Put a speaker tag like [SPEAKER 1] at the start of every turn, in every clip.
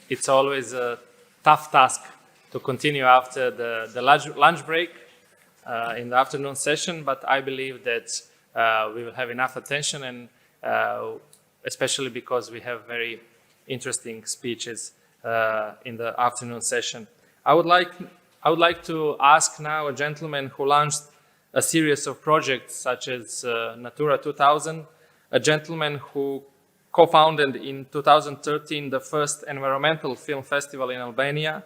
[SPEAKER 1] it's always a tough task to continue after the lunch break in the afternoon session, but I believe that we will have enough attention, and especially because we have very interesting speeches in the afternoon session. I would like to ask now a gentleman who launched a series of projects such as Natura 2000, a gentleman who co-founded in 2013 the first environmental film festival in Albania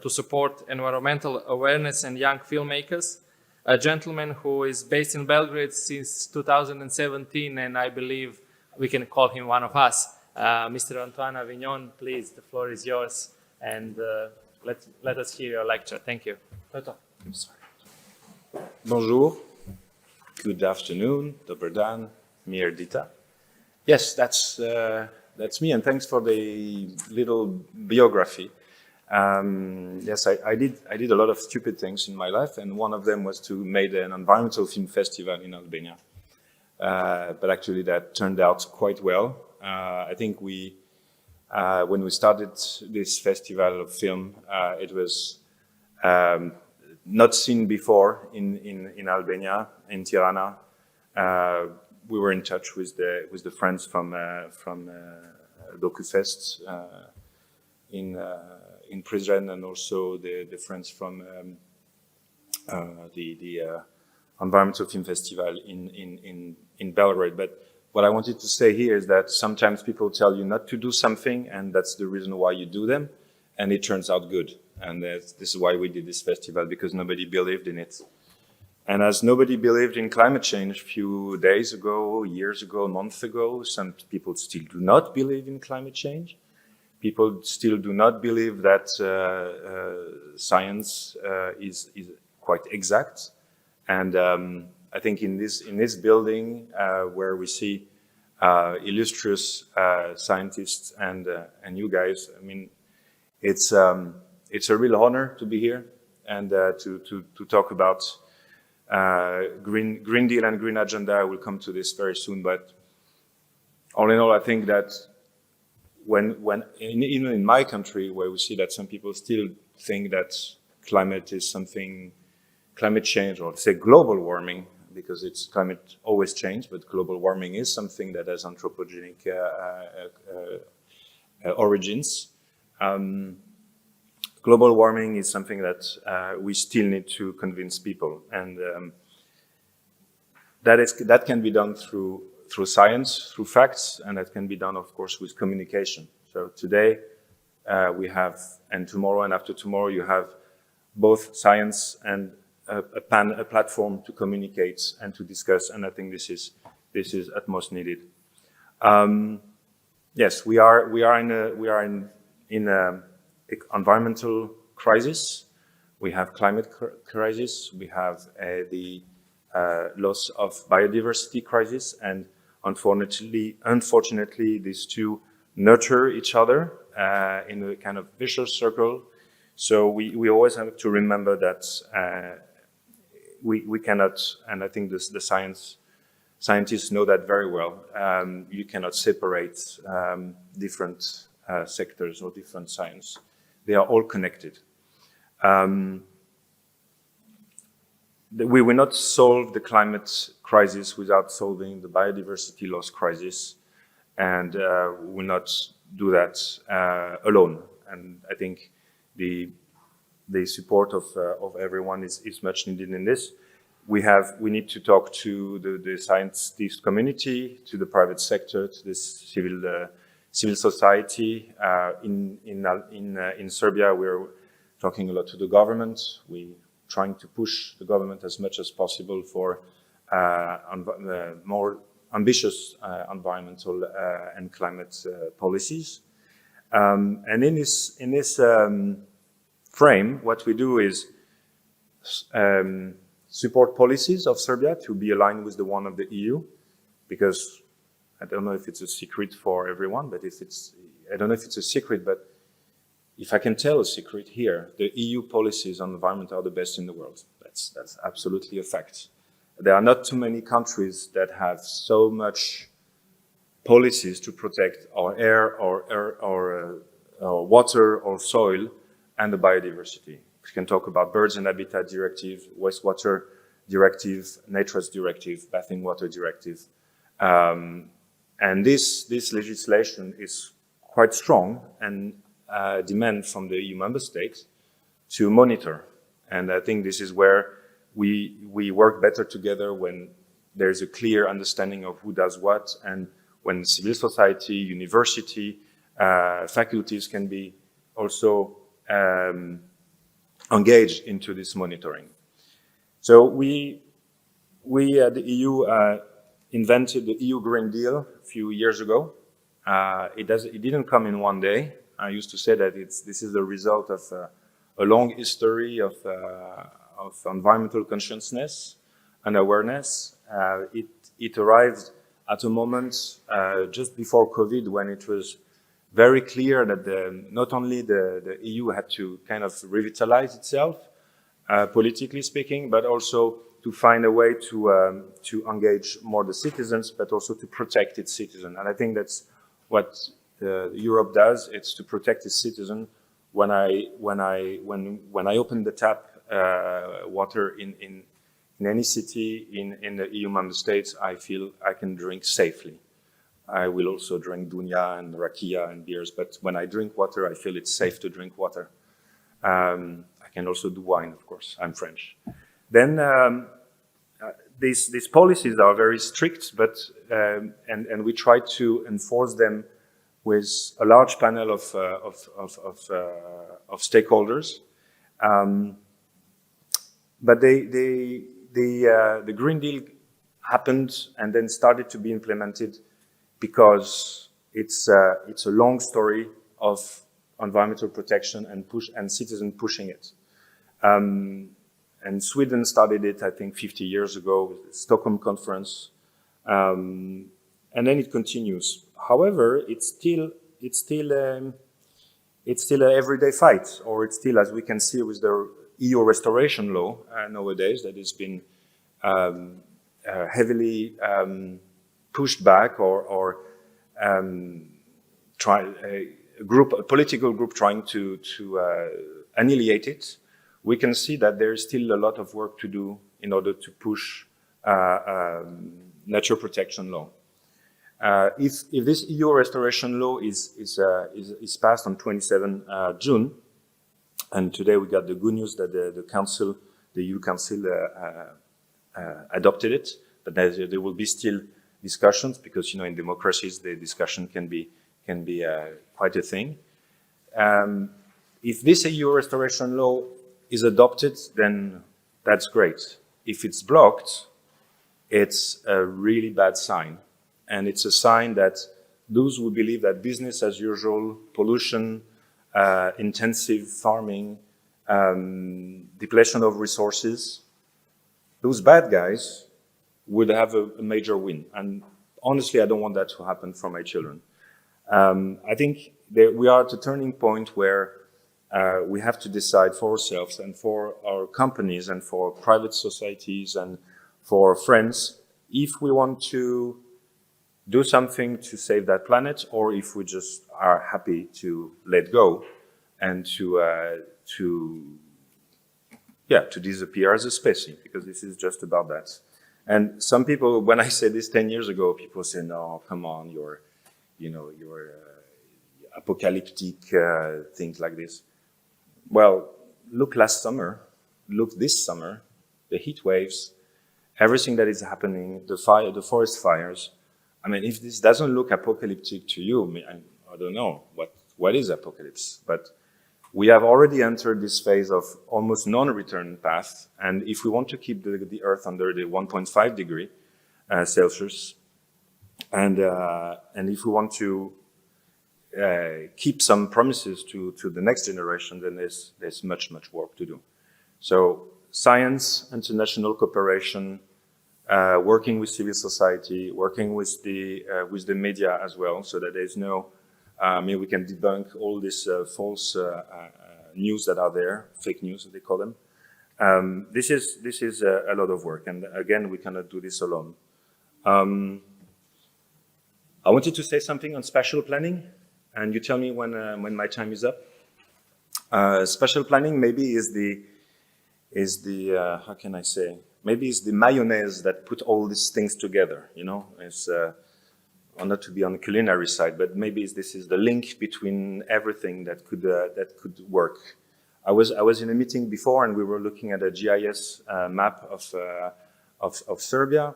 [SPEAKER 1] to support environmental awareness and young filmmakers, a gentleman who is based in Belgrade since 2017, and I believe we can call him one of us. Mr. Antoan Avignon, please, the floor is yours, and let us hear your lecture. Thank you. I'm sorry.
[SPEAKER 2] Bonjour, good afternoon, dobar dan, mir dita. Yes, that's me, and thanks for the little biography. Yes, I did a lot of stupid things in my life, and one of them was to make an environmental film festival in Albania. But actually that turned out quite well. I think when we started this festival of film, it was not seen before in Albania, in Tirana. We were in touch with the friends from DocuFest in Prizren, and also the friends from the Environmental Film Festival in Belgrade. But what I wanted to say here is that sometimes people tell you not to do something, and that's the reason why you do them, and it turns out good. And this is why we did this festival, because nobody believed in it. And as nobody believed in climate change a few days ago, years ago, a month ago, some people still do not believe in climate change. People still do not believe that science is quite exact. And I think in this building where we see illustrious scientists and you guys, I mean, it's a real honor to be here and to talk about Green Deal and Green Agenda. I will come to this very soon, but all in all, I think that even in my country, where we see that some people still think that climate change, or say global warming, because it's climate always change, but global warming is something that has anthropogenic origins. Global warming is something that we still need to convince people, and that can be done through science, through facts, and that can be done, of course, with communication. So today we have, and tomorrow and after tomorrow, you have both science and a platform to communicate and to discuss, and I think this is at most needed. Yes, we are in a environmental crisis. We have climate crisis. We have the loss of biodiversity crisis, and unfortunately, these two nurture each other in a kind of vicious circle. So we always have to remember that we cannot, and I think the scientists know that very well. You cannot separate different sectors or different science. They are all connected. We will not solve the climate crisis without solving the biodiversity loss crisis, and we will not do that alone. And I think the support of everyone is much needed in this. We need to talk to the scientist community, to the private sector, to the civil society. In Serbia, we're talking a lot to the government. We're trying to push the government as much as possible for more ambitious environmental and climate policies. And in this frame, what we do is support policies of Serbia to be aligned with the one of the EU, because I don't know if it's a secret for everyone, but I don't know if it's a secret, but if I can tell a secret here, the EU policies on the environment are the best in the world. That's absolutely a fact. There are not too many countries that have so much policies to protect our air, our water or soil, and the biodiversity. We can talk about Birds and Habitat Directive, Wastewater Directive, Nitrates Directive, Bathing Water Directive. And this legislation is quite strong and demand from the EU member states to monitor. And I think this is where we work better together when there's a clear understanding of who does what, and when civil society, university, faculties can be also engaged into this monitoring. So we the EU invented the EU Green Deal a few years ago. It didn't come in one day. I used to say that this is the result of a long history of environmental consciousness and awareness. It arrived at a moment just before COVID, when it was very clear that not only the EU had to kind of revitalize itself, politically speaking, but also to find a way to engage more the citizens, but also to protect its citizens. And I think that's what Europe does. It's to protect its citizens. When I open the tap water in any city in the EU member states, I feel I can drink safely. I will also drink dunya and rakia and beers, but when I drink water, I feel it's safe to drink water. I can also do wine, of course. I'm French. Then these policies are very strict, but and we try to enforce them with a large panel of stakeholders. But the Green Deal happened and then started to be implemented because it's a long story of environmental protection and citizens pushing it. And Sweden started it, I think, 50 years ago with the Stockholm Conference, and then it continues. However, it's still an everyday fight, or it's still, as we can see with the EU restoration law nowadays, that has been heavily pushed back, or a political group trying to annihilate it. We can see that there is still a lot of work to do in order to push nature protection law. If this EU restoration law is passed on 27 June, and today we got the good news that the EU Council adopted it, but there will be still discussions, because in democracies the discussion can be quite a thing. If this EU restoration law is adopted, then that's great. If it's blocked, it's a really bad sign. And it's a sign that those who believe that business as usual, pollution, intensive farming, depletion of resources, those bad guys would have a major win. And honestly, I don't want that to happen for my children. I think we are at a turning point where we have to decide for ourselves and for our companies and for private societies and for friends if we want to do something to save that planet, or if we just are happy to let go and to disappear as a species, because this is just about that. And some people, when I said this 10 years ago, people say, "No, come on, you're apocalyptic things like this." Well, look last summer, look this summer, the heat waves, everything that is happening, the forest fires. I mean, if this doesn't look apocalyptic to you, I don't know what is apocalypse. But we have already entered this phase of almost non-return path. And if we want to keep the Earth under the 1.5 degree Celsius, and if we want to keep some promises to the next generation, then there's much work to do. So science, international cooperation, working with civil society, working with the media as well, so that there's no, we can debunk all this false news that are there, fake news as they call them. This is a lot of work, and again, we cannot do this alone. I wanted to say something on spatial planning. and you tell me when my time is up. Spatial planning maybe is the how can I say? Maybe it's the mayonnaise that put all these things together. You know, it's not to be on the culinary side, but maybe this is the link between everything that could work. I was in a meeting before, and we were looking at a GIS map of Serbia,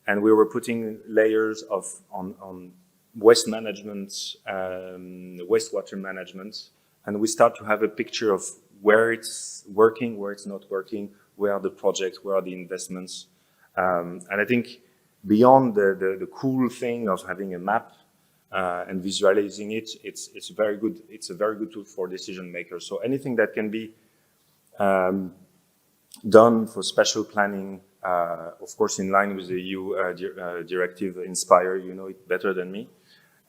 [SPEAKER 2] and we were putting layers on waste management, wastewater management, and we start to have a picture of where it's working, where it's not working, where are the projects, where are the investments, and I think beyond the cool thing of having a map and visualizing it, it's very good. It's a very good tool for decision makers. So anything that can be done for spatial planning, of course, in line with the EU directive Inspire, you know it better than me.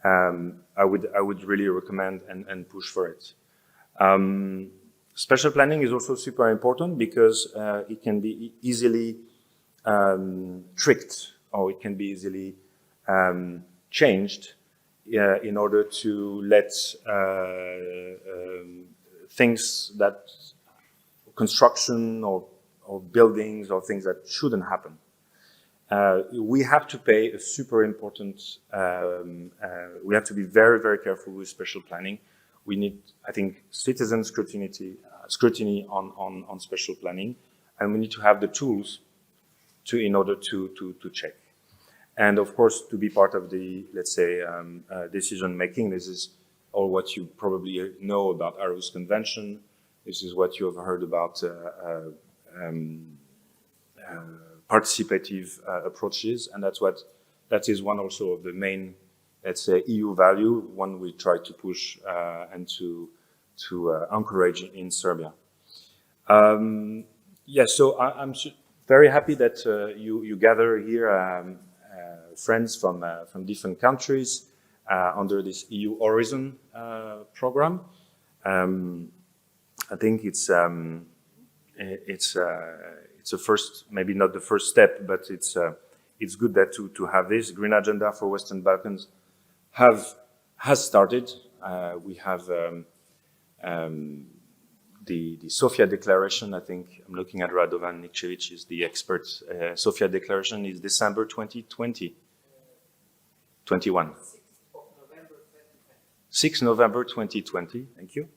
[SPEAKER 2] I would really recommend and push for it. Spatial planning is also super important because it can be easily tricked, or it can be easily changed in order to let things that construction or buildings or things that shouldn't happen. We have to pay a super important, we have to be very, very careful with spatial planning. We need, I think, citizen scrutiny on spatial planning, and we need to have the tools in order to check. And of course, to be part of the, let's say, decision making. This is all what you probably know about Aarhus Convention. This is what you have heard about participative approaches, and that is one also of the main, let's say, EU value, one we try to push and to encourage in Serbia. Yes, so I'm very happy that you gather here friends from different countries under this EU Horizon program. I think it's a first, maybe not the first step, but it's good that to have this Green Agenda for Western Balkans has started. We have the Sofia Declaration. I think I'm looking at Radovan Nikčević, is the expert. Sofia Declaration is December 2020. 21. 6 November 2020. Thank you.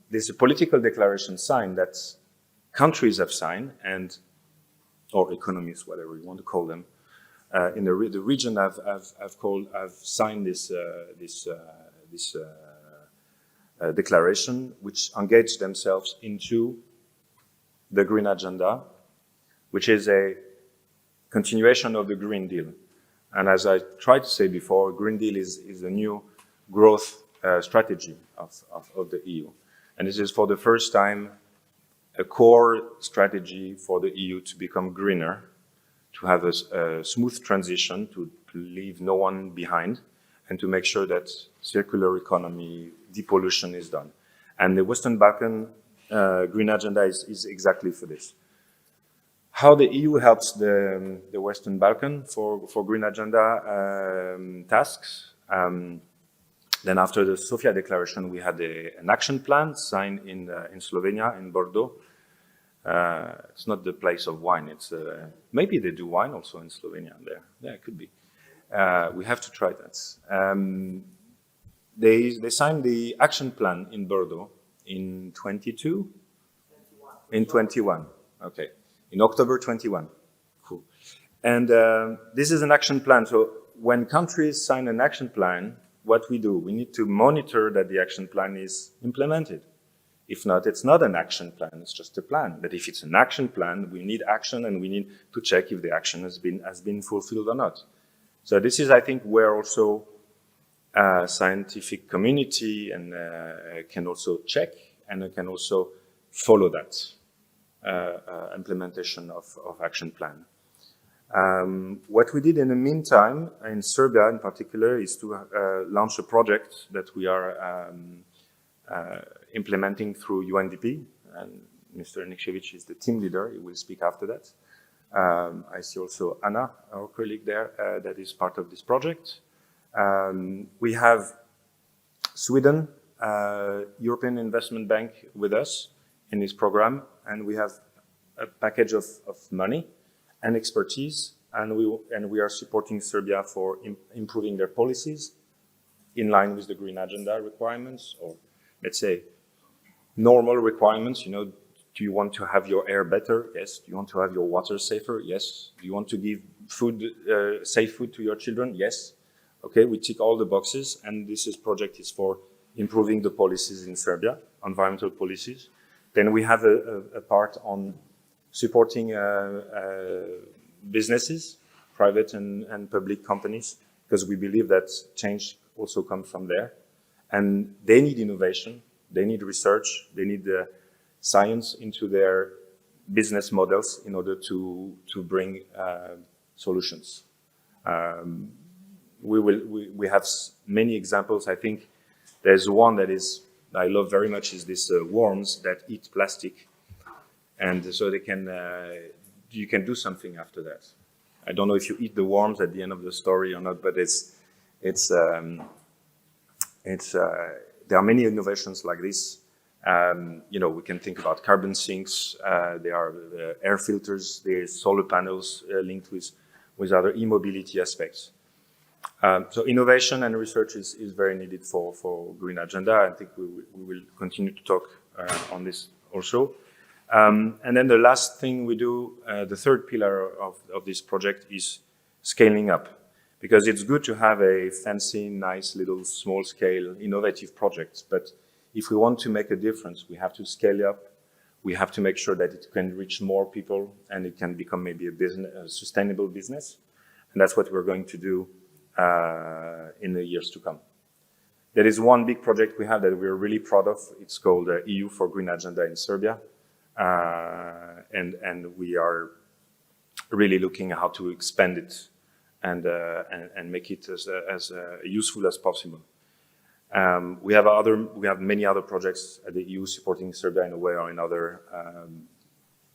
[SPEAKER 2] There's a political declaration signed that countries have signed, or economies, whatever you want to call them, in the region have signed this declaration, which engage themselves into the Green Agenda, which is a continuation of the Green Deal. And as I tried to say before, Green Deal is a new growth strategy of the EU. And this is for the first time a core strategy for the EU to become greener, to have a smooth transition, to leave no one behind, and to make sure that circular economy, depollution is done. And the Western Balkan Green Agenda is exactly for this. How the EU helps the Western Balkan for Green Agenda tasks. Then after the Sofia Declaration, we had an action plan signed in Slovenia, in Bordeaux. It's not the place of wine. It's maybe they do wine also in Slovenia there. Yeah, it could be. We have to try that. They signed the action plan in Bordeaux in 22? 21. In 21, okay. In October 21, cool. And this is an action plan. So when countries sign an action plan, what we do, we need to monitor that the action plan is implemented. If not, it's not an action plan, it's just a plan. But if it's an action plan, we need action, and we need to check if the action has been fulfilled or not. So this is, I think, where also scientific community and can also check and can also follow that implementation of action plan. What we did in the meantime, in Serbia in particular, is to launch a project that we are implementing through UNDP, and Mr. Nikčević is the team leader. He will speak after that. I see also Anna, our colleague there, that is part of this project. We have Sweden, European Investment Bank with us in this program, and we have a package of money and expertise, and we are supporting Serbia for improving their policies in line with the Green Agenda requirements, or let's say normal requirements. You know, do you want to have your air better? Yes. Do you want to have your water safer? Yes. Do you want to give food, safe food to your children? Yes. Okay, we tick all the boxes, and this project is for improving the policies in Serbia, environmental policies. Then we have a part on supporting businesses, private and public companies, because we believe that change also comes from there. And they need innovation, they need research, they need science into their business models in order to bring solutions. We have many examples. I think there's one that I love very much is this worms that eat plastic, and so they can you can do something after that. I don't know if you eat the worms at the end of the story or not, but there are many innovations like this. You know, we can think about carbon sinks. There are air filters. There's solar panels linked with other e-mobility aspects. So innovation and research is very needed for Green Agenda. I think we will continue to talk on this also. And then the last thing we do, the third pillar of this project is scaling up. Because it's good to have a fancy, nice, little, small-scale, innovative project. But if we want to make a difference, we have to scale up. We have to make sure that it can reach more people and it can become maybe a sustainable business. And that's what we're going to do in the years to come. There is one big project we have that we're really proud of. It's called EU for Green Agenda in Serbia. And we are really looking at how to expand it and make it as useful as possible. We have many other projects at the EU supporting Serbia in a way or another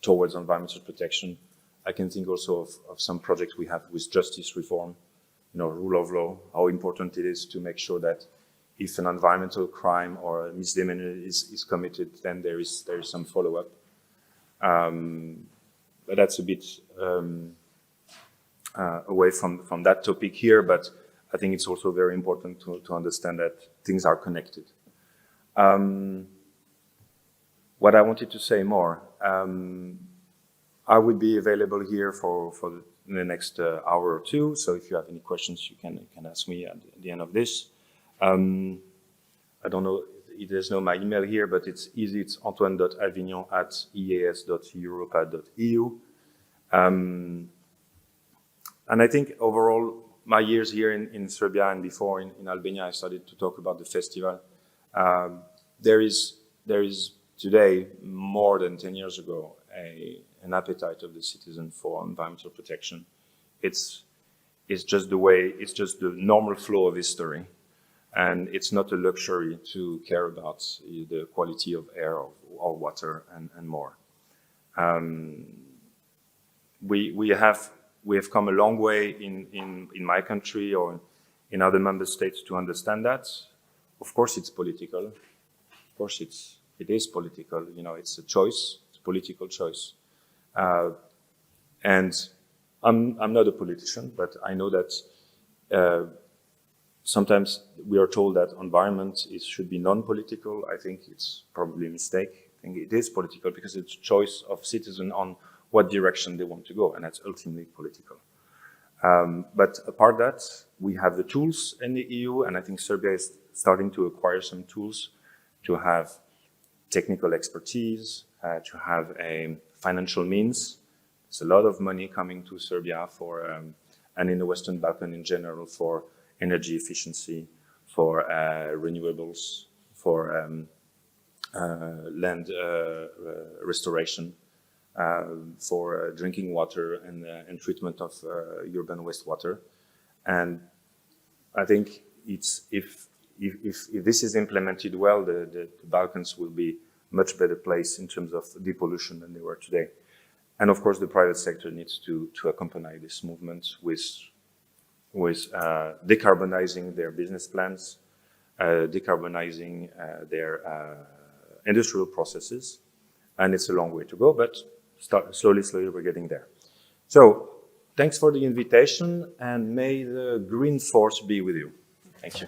[SPEAKER 2] towards environmental protection. I can think also of some projects we have with justice reform, you know, rule of law, how important it is to make sure that if an environmental crime or a misdemeanor is committed, then there is some follow-up. But that's a bit away from that topic here, but I think it's also very important to understand that things are connected. What I wanted to say more, I will be available here for the next hour or two, so if you have any questions, you can ask me at the end of this. I don't know, there's no my email here, but it's easy, it's antoine.avignon@eas.europa.eu. And I think overall, my years here in Serbia and before in Albania, I started to talk about the festival. There is today, more than 10 years ago, an appetite of the citizen for environmental protection. It's just the normal flow of history. And it's not a luxury to care about the quality of air or water and more. We have come a long way in my country or in other member states to understand that. Of course, it's political. Of course, it is political. You know, it's a choice. It's a political choice. And I'm not a politician, but I know that sometimes we are told that environment should be non-political. I think it's probably a mistake. I think it is political because it's a choice of citizen on what direction they want to go, and that's ultimately political. But apart that, we have the tools in the EU, and I think Serbia is starting to acquire some tools to have technical expertise, to have a financial means. There's a lot of money coming to Serbia and in the Western Balkan in general for energy efficiency, for renewables, for land restoration, for drinking water and treatment of urban wastewater. And I think if this is implemented well, the Balkans will be a much better place in terms of depollution than they were today. And of course, the private sector needs to accompany this movement with decarbonizing their business plans, decarbonizing their industrial processes. And it's a long way to go, but slowly, we're getting there. So, thanks for the invitation, and may the green force be with you. Thank you.